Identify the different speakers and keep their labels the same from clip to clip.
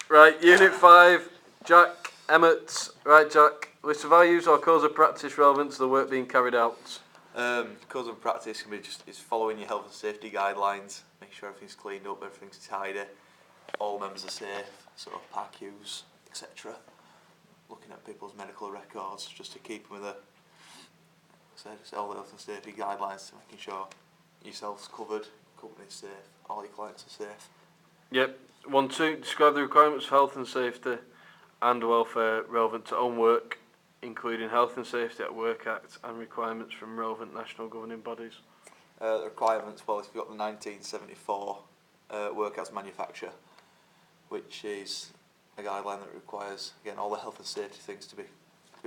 Speaker 1: Right, Unit 5, Jack Emmett. Right, Jack, list of values or codes of practice relevant to the work being carried out.
Speaker 2: Codes of practice can be is following your health and safety guidelines, make sure everything's cleaned up, everything's tidy, all members are safe, so park use, etc. Looking at people's medical records just to keep them with all the health and safety guidelines, to making sure yourself's covered, company's safe, all your clients are safe.
Speaker 1: Yep. 1-2, describe the requirements for health and safety and welfare relevant to own work, including Health and Safety at Work Act and requirements from relevant national governing bodies.
Speaker 2: The requirements, well, if you've got the 1974 Work Act Manufacture, which is a guideline that requires, again, all the health and safety things to be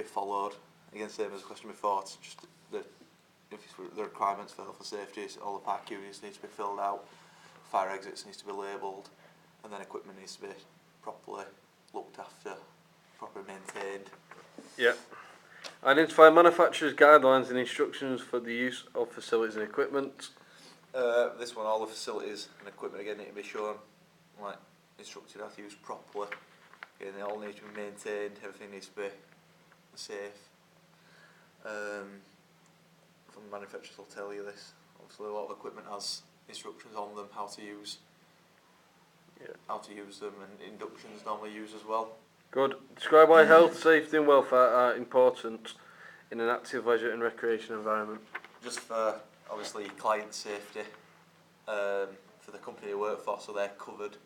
Speaker 2: followed. Again, same as the question before, it's just the requirements for health and safety, all the park units need to be filled out, fire exits needs to be labelled, and then equipment needs to be properly looked after, properly maintained.
Speaker 1: Yep. Identify manufacturers' guidelines and instructions for the use of facilities and equipment.
Speaker 2: This one, all the facilities and equipment again need to be shown, like instructed how to use properly. Again, they all need to be maintained, everything needs to be safe. From the manufacturers will tell you this. Obviously a lot of equipment has instructions on them how to use them, and inductions normally use as well. Good.
Speaker 1: Describe why health, safety and welfare are important in an active leisure and recreation environment.
Speaker 2: Just for obviously your client safety, for the company you work for, so they're covered,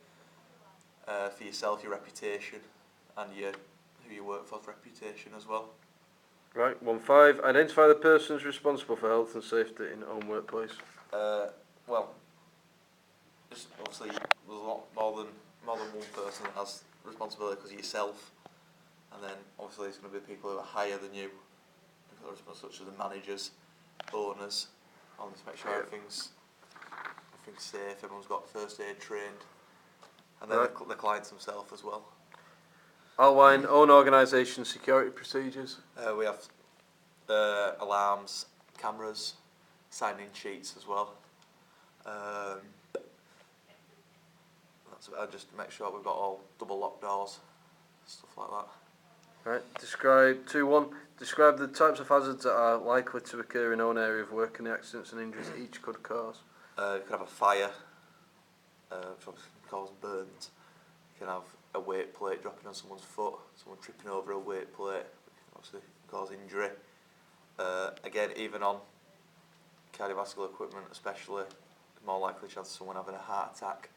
Speaker 2: for yourself, your reputation, and who you work for's reputation as well.
Speaker 1: Right, 1-5. Identify the persons responsible for health and safety in own workplace.
Speaker 2: Well, just obviously there's a lot more than one person that has responsibility because of yourself, and then obviously it's going to be people who are higher than you, such as the managers, owners, all need to make sure everything's safe, everyone's got first aid trained, and then the clients themselves as well.
Speaker 1: Outline own organisation security procedures.
Speaker 2: We have alarms, cameras, sign-in sheets as well. That's about just to make sure we've got all double locked doors, stuff like that.
Speaker 1: Right. Describe 2-1. Describe the types of hazards that are likely to occur in own area of work and the accidents and injuries each could cause.
Speaker 2: You could have a fire, which obviously can cause burns. You can have a weight plate dropping on someone's foot, someone tripping over a weight plate, which can obviously cause injury. Again, even on cardiovascular equipment especially, more likely chance of someone having a heart attack,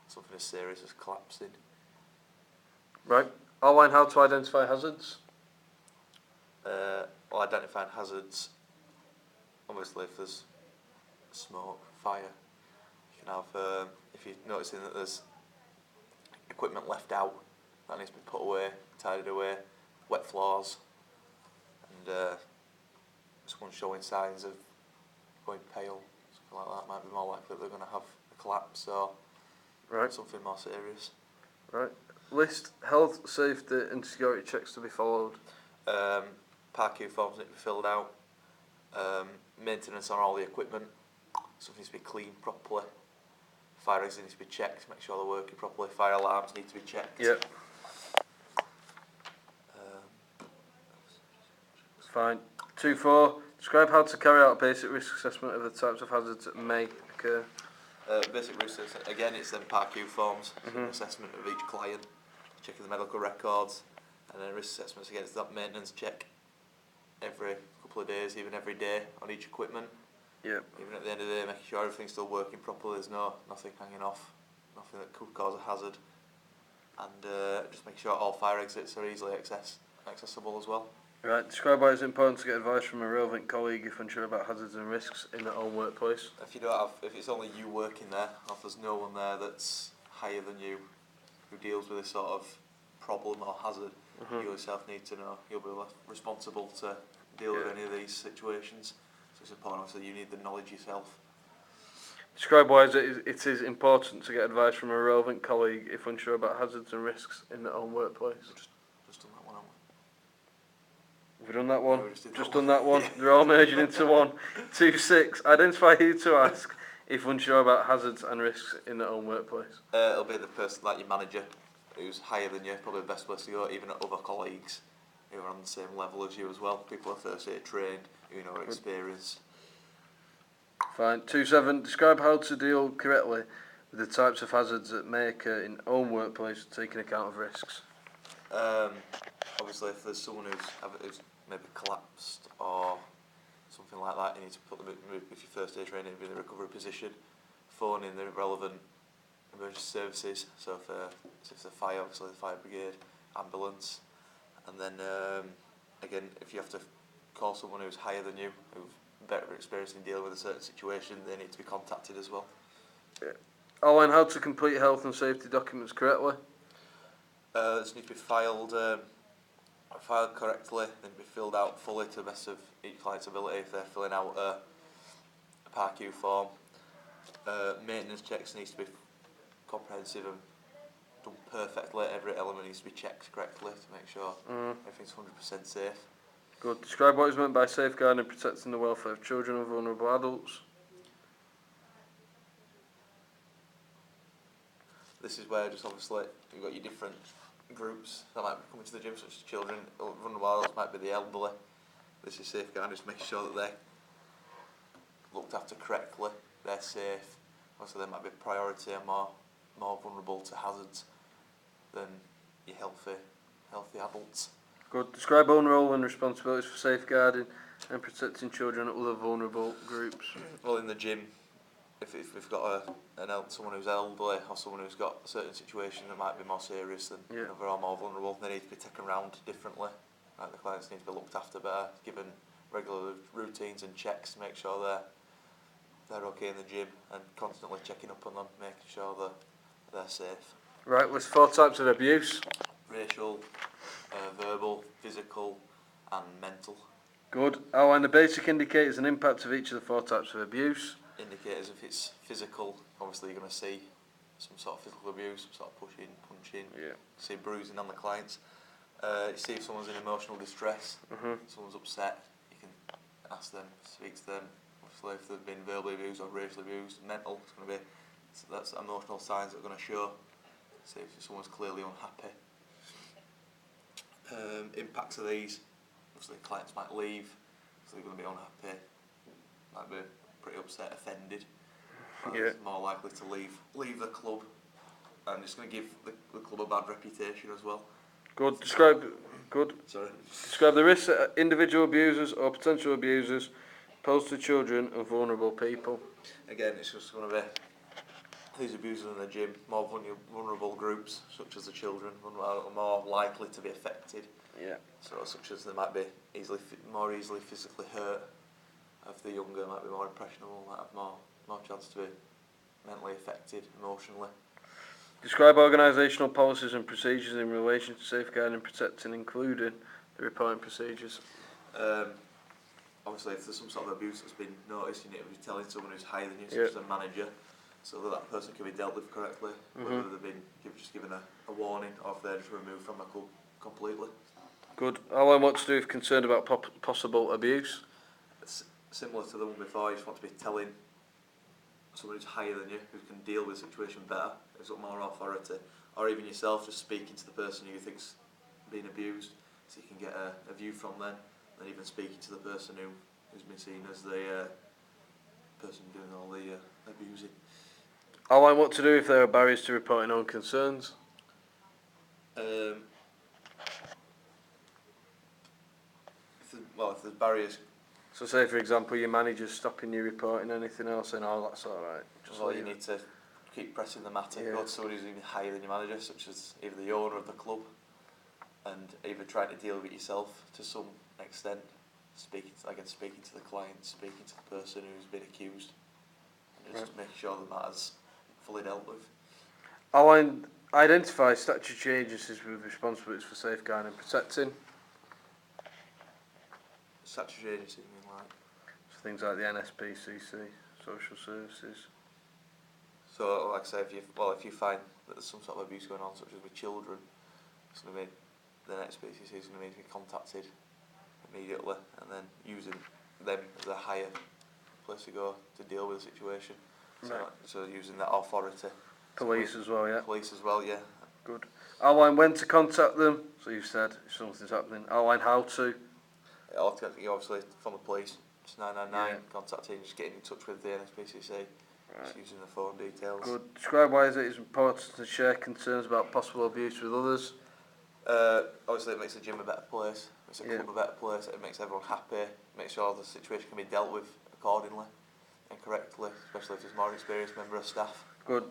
Speaker 2: something as serious as collapsing.
Speaker 1: Right. Outline how to identify hazards.
Speaker 2: Well, identifying hazards, obviously if there's smoke, fire, you can have, if you're noticing that there's equipment left out, that needs to be put away, tidied away, wet floors, and someone showing signs of going pale, something like that, might be more likely that they're going to have a collapse or something more serious.
Speaker 1: Right. List health, safety and security checks to be followed.
Speaker 2: Park queue forms need to be filled out. Maintenance on all the equipment, stuff needs to be cleaned properly. Fire exits need to be checked, make sure they're working properly. Fire alarms need to be checked.
Speaker 1: Yep. Fine. 2-4. Describe how to carry out a basic risk assessment of the types of hazards that may occur.
Speaker 2: Basic risk assessment, again, it's then park queue forms, assessment of each client, checking the medical records, and then risk assessments, again, it's that maintenance check every couple of days, even every day on each equipment.
Speaker 1: Yep.
Speaker 2: Even at the end of the day, making sure everything's still working properly, there's nothing hanging off, nothing that could cause a hazard, and just make sure all fire exits are easily accessible as well.
Speaker 1: Right. Describe why it's important to get advice from a relevant colleague if unsure about hazards and risks in their own workplace.
Speaker 2: If it's only you working there, or if there's no one there that's higher than you who deals with this sort of problem or hazard, you yourself need to know. You'll be responsible to deal with any of these situations. So it's important, obviously, you need the knowledge yourself.
Speaker 1: Describe why it is important to get advice from a relevant colleague if unsure about hazards and risks in their own workplace.
Speaker 2: Just done that one, haven't we?
Speaker 1: Have we done that one?
Speaker 2: Yeah,
Speaker 1: just done that one. They're all merging into one. 2-6. Identify who to ask if unsure about hazards and risks in their own workplace.
Speaker 2: It'll be the person, like your manager, who's higher than you, probably the best place to go, even at other colleagues who are on the same level as you as well. People are first aid trained, who know experience.
Speaker 1: Fine. 2.7. Describe how to deal correctly with the types of hazards that may occur in own workplace, taking account of risks.
Speaker 2: Obviously, if there's someone who's maybe collapsed or something like that, you need to put them with your first aid training in the recovery position, phone in the relevant emergency services, so if it's a fire, obviously the fire brigade, ambulance, and then again, if you have to call someone who's higher than you, who's better experienced in dealing with a certain situation, they need to be contacted as well.
Speaker 1: Outline how to complete health and safety documents correctly.
Speaker 2: This needs to be filed correctly, then be filled out fully to the best of each client's ability if they're filling out a PARQ form. Maintenance checks needs to be comprehensive and done perfectly. Every element needs to be checked correctly to make sure everything's 100% safe.
Speaker 1: Good. Describe what is meant by safeguarding and protecting the welfare of children and vulnerable adults.
Speaker 2: This is where just obviously you've got your different groups that might be coming to the gym, such as children, vulnerable adults, might be the elderly. This is safeguarding, just making sure that they're looked after correctly, they're safe. Also, there might be priority and more vulnerable to hazards than your healthy adults.
Speaker 1: Good. Describe own role and responsibilities for safeguarding and protecting children and other vulnerable groups.
Speaker 2: Well, in the gym, if we've got someone who's elderly or someone who's got a certain situation that might be more serious than they're all more vulnerable, they need to be taken around differently. The clients need to be looked after better, given regular routines and checks to make sure they're okay in the gym, and constantly checking up on them, making sure that they're safe.
Speaker 1: Right, list 4 types of abuse.
Speaker 2: Racial, verbal, physical and mental.
Speaker 1: Good. Outline the basic indicators and impact of each of the 4 types of abuse.
Speaker 2: Indicators, if it's physical, obviously you're going to see some sort of physical abuse, some sort of pushing, punching, see bruising on the clients. You see if someone's in emotional distress, someone's upset, you can ask them, speak to them. Obviously if they've been verbally abused or racially abused. Mental, it's going to be, that's emotional signs that are going to show. See if someone's clearly unhappy. Impacts of these, obviously clients might leave, so they're going to be unhappy, might be pretty upset, offended. More likely to leave the club, and it's going to give the club a bad reputation as well.
Speaker 1: Good. Describe the risks that individual abusers or potential abusers pose to children and vulnerable people.
Speaker 2: Again, it's just going to be these abusers in the gym, more vulnerable groups such as the children are more likely to be affected. So such as they might be more easily physically hurt. If the younger might be more impressionable, might have more chance to be mentally affected, emotionally.
Speaker 1: Describe organisational policies and procedures in relation to safeguarding and protecting, including the reporting procedures.
Speaker 2: Obviously, if there's some sort of abuse that's been noticed, you need to be telling someone who's higher than you, such as a manager, so that person can be dealt with correctly, whether they've been just given a warning or if they're just removed from the club completely.
Speaker 1: Good. Outline what to do if concerned about possible abuse.
Speaker 2: It's similar to the one before, you just want to be telling someone who's higher than you, who can deal with the situation better, who's got more authority, or even yourself just speaking to the person who you think's being abused, so you can get a view from them, and even speaking to the person who's been seen as the person doing all the abusing.
Speaker 1: Outline what to do if there are barriers to reporting own concerns.
Speaker 2: If there's barriers.
Speaker 1: So say for example your manager's stopping you reporting anything else and that's alright.
Speaker 2: Well, you need to keep pressing the matter, go to someone who's even higher than your manager, such as either the owner of the club, and either trying to deal with it yourself to some extent, speaking to the client, speaking to the person who's been accused, and just making sure the matter's fully dealt with.
Speaker 1: Identify statutory agencies with responsibilities for safeguarding and protecting.
Speaker 2: Statutory agencies, you mean like?
Speaker 1: So things like the NSPCC, social services.
Speaker 2: So, like I say, if you find that there's some sort of abuse going on, such as with children, it's going to be the NSPCC is going to need to be contacted immediately, and then using them as a higher place to go to deal with the situation. So using that authority.
Speaker 1: Police as well, yeah.
Speaker 2: Police as well, yeah.
Speaker 1: Good. Outline when to contact them. So you've said if something's happening. Outline how to.
Speaker 2: Obviously from the police, just 999,
Speaker 1: Yeah.
Speaker 2: contacting, just getting in touch with the NSPCC, just using the phone details.
Speaker 1: Good. Describe why it is important to share concerns about possible abuse with others.
Speaker 2: Obviously it makes the gym a better place, makes the club a better place, it makes everyone happy, makes sure the situation can be dealt with accordingly and correctly, especially if there's more experienced member of staff.
Speaker 1: Good.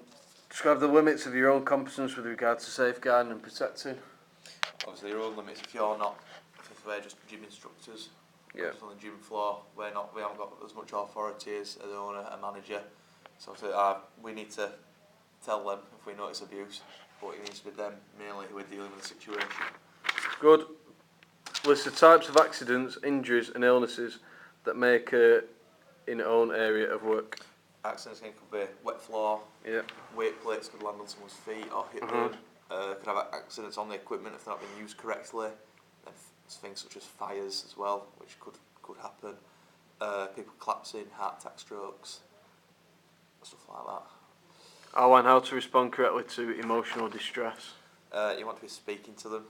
Speaker 1: Describe the limits of your own competence with regard to safeguarding and protecting.
Speaker 2: Obviously your own limits if you're not, if we're just gym instructors, just on the gym floor, we haven't got as much authority as an owner, a manager, so obviously we need to tell them if we notice abuse, but it needs to be them mainly who are dealing with the situation.
Speaker 1: Good. List the types of accidents, injuries and illnesses that may occur in your own area of work.
Speaker 2: Accidents could be wet floor, weight plates could land on someone's feet or hit them, could have accidents on the equipment if they're not being used correctly, and things such as fires as well, which could happen, people collapsing, heart attack, strokes, stuff like that.
Speaker 1: Outline how to respond correctly to emotional distress.
Speaker 2: You want to be speaking to them,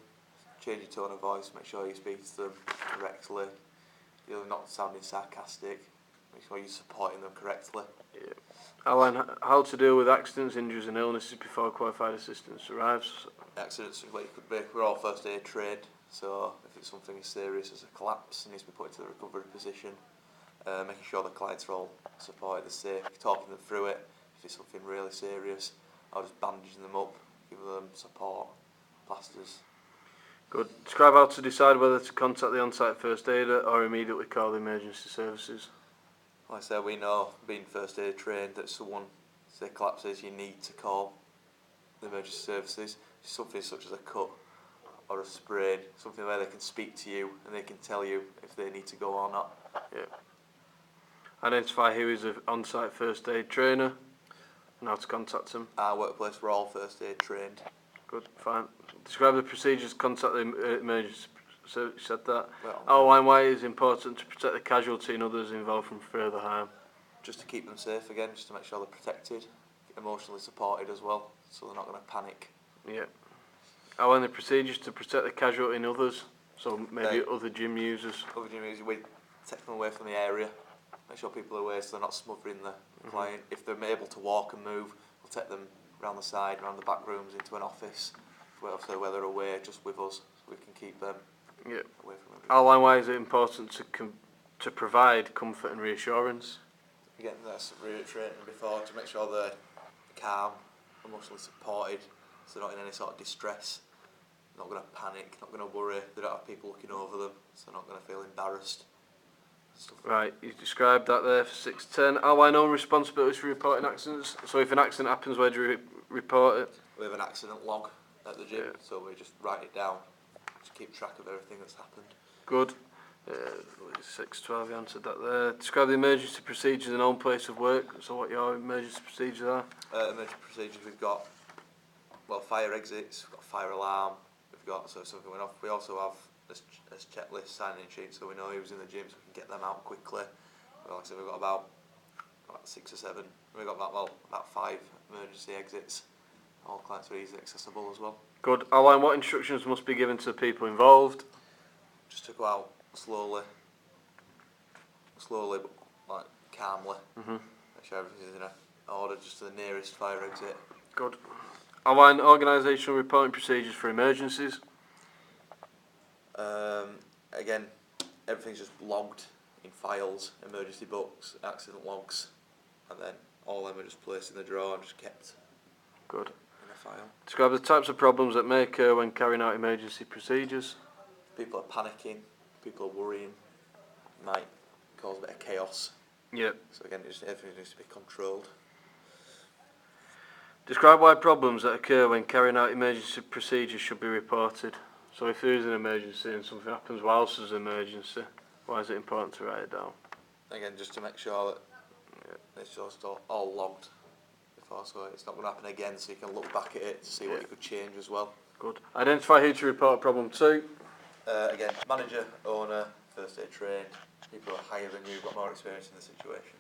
Speaker 2: change your tone of voice, make sure you speak to them correctly, you're not sounding sarcastic, make sure you're supporting them correctly.
Speaker 1: Yeah. Outline how to deal with accidents, injuries and illnesses before qualified assistance arrives.
Speaker 2: Accidents, like it could be, we're all first aid trained, so if it's something as serious as a collapse, it needs to be put into the recovery position, making sure the clients are all supported, they're safe, talking them through it, if it's something really serious, or just bandaging them up, giving them support, plasters. Good.
Speaker 1: Describe how to decide whether to contact the on-site first aider or immediately call the emergency services.
Speaker 2: Like I said, we know, being first aid trained, that someone, say, collapses, you need to call the emergency services. Something such as a cut or a sprain, something where they can speak to you and they can tell you if they need to go or not.
Speaker 1: Yeah. Identify who is an on-site first aid trainer and how to contact them.
Speaker 2: Our workplace, we're all first aid trained.
Speaker 1: Good, fine. Describe the procedures to contact the emergency. So you said that.
Speaker 2: Well,
Speaker 1: Outline why it is important to protect the casualty and others involved from further harm.
Speaker 2: Just to keep them safe again, just to make sure they're protected, emotionally supported as well, so they're not going to panic.
Speaker 1: Yeah. Outline the procedures to protect the casualty and others, so maybe other gym users.
Speaker 2: Other gym users, we take them away from the area, make sure people are away so they're not smothering the client. If they're able to walk and move, we'll take them around the side, around the back rooms, into an office, where they're away just with us, so we can keep them away from everything.
Speaker 1: Outline why is it important to provide comfort and reassurance.
Speaker 2: Again, that's reiterating before, to make sure they're calm, emotionally supported, so they're not in any sort of distress, not going to panic, not going to worry, they don't have people looking over them, so they're not going to feel embarrassed.
Speaker 1: Right, you described that there for 610. Outline own responsibilities for reporting accidents. So if an accident happens, where do you report it?
Speaker 2: We have an accident log at the gym, so we just write it down, just keep track of everything that's happened.
Speaker 1: Good. 612, you answered that there. Describe the emergency procedures in own place of work. So what your emergency procedures are?
Speaker 2: Emergency procedures, we've got, well, fire exits, we've got fire alarm, we've got, so if something went off, we also have this checklist, sign-in sheet, so we know who's in the gym, so we can get them out quickly. Well, like I said, we've got about 6 or 7, we've got about 5 emergency exits. All clients are easily accessible as well.
Speaker 1: Good. Outline what instructions must be given to the people involved.
Speaker 2: Just to go out slowly, but like calmly. Make sure everything's in order, just to the nearest fire exit.
Speaker 1: Good. Outline organisational reporting procedures for emergencies.
Speaker 2: Again, everything's just logged in files, emergency books, accident logs, and then all of them are just placed in the drawer and just kept.
Speaker 1: Good.
Speaker 2: In a file.
Speaker 1: Describe the types of problems that may occur when carrying out emergency procedures.
Speaker 2: People are panicking, people are worrying, might cause a bit of chaos.
Speaker 1: Yep.
Speaker 2: So again, everything needs to be controlled.
Speaker 1: Describe why problems that occur when carrying out emergency procedures should be reported. So if there is an emergency and something happens whilst there's an emergency, why is it important to write it down?
Speaker 2: Again, just to make sure that it's just all logged before, so it's not going to happen again, so you can look back at it to see what you could change as well.
Speaker 1: Good. Identify who to report a problem to.
Speaker 2: Again, manager, owner, first aid trained, people who are higher than you, got more experience in the situation.